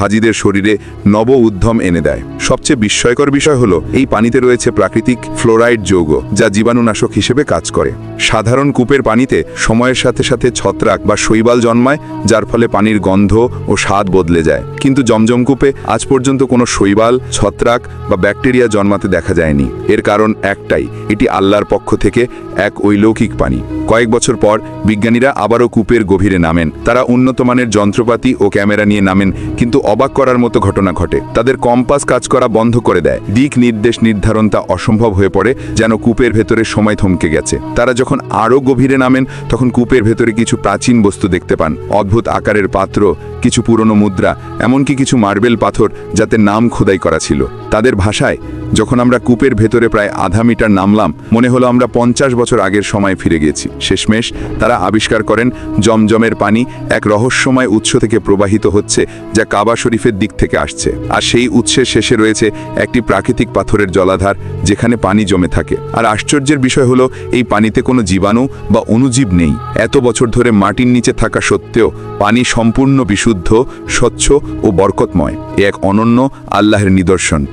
হাজিদের শরীরে নব উদ্যম এনে দেয়। সবচেয়ে বিস্ময়কর বিষয় হলো এই পানিতে রয়েছে প্রাকৃতিক ফ্লোরাইড যৌগ, যা জীবাণুনাশক হিসেবে কাজ করে। সাধারণ কূপের পানিতে সময়ের সাথে সাথে ছত্রাক বা শৈবাল জন্মায়, যার ফলে পানির গন্ধ ও স্বাদ বদলে যায়। কিন্তু জমজম কূপে আজ পর্যন্ত কোনো শৈবাল, ছত্রাক বা ব্যাকটেরিয়া জন্মাতে দেখা যায়নি। এর কারণ একটাই, এটি আল্লাহর পক্ষ থেকে এক অলৌকিক পানি। কয়েক বছর পর বিজ্ঞানীরা আবারও কূপের গভীরে নামেন। তারা উন্নত মানের যন্ত্রপাতি ও ক্যামেরা নিয়ে নামেন, কিন্তু অবাক করার মতো ঘটনা ঘটে। তাদের কম্পাস কাজ করা বন্ধ করে দেয়। দিক নির্দেশ নির্ধারণটা অসম্ভব হয়ে পড়ে, যেন কূপের ভেতরে সময় থমকে গেছে। তারা যখন আরও গভীরে নামেন, তখন কূপের ভেতরে কিছু প্রাচীন বস্তু দেখতে পান। অদ্ভুত আকারের পাত্র, কিছু পুরনো মুদ্রা, এমনকি কিছু মার্বেল পাথর যাতে নাম খোদাই করা ছিল। তাদের ভাষায়, যখন আমরা কূপের ভেতরে প্রায় আধা মিটার নামলাম, মনে হলো আমরা 50 বছর আগের সময় ফিরে গেছি। শেষমেশ তারা আবিষ্কার করেন জমজমের পানি এক রহস্যময় উৎস থেকে প্রবাহিত হচ্ছে, যা কাবা শরীফের দিক থেকে আসছে। আর সেই উৎসের শেষে রয়েছে একটি প্রাকৃতিক পাথরের জলাধার, যেখানে পানি জমে থাকে। আর আশ্চর্যের বিষয় হলো, এই পানিতে কোনো জীবাণু বা অণুজীব নেই। এত বছর ধরে মাটির নিচে থাকা সত্ত্বেও পানি সম্পূর্ণ বিশুদ্ধ, স্বচ্ছ ও বরকতময়। এ এক অনন্য আল্লাহর নিদর্শন।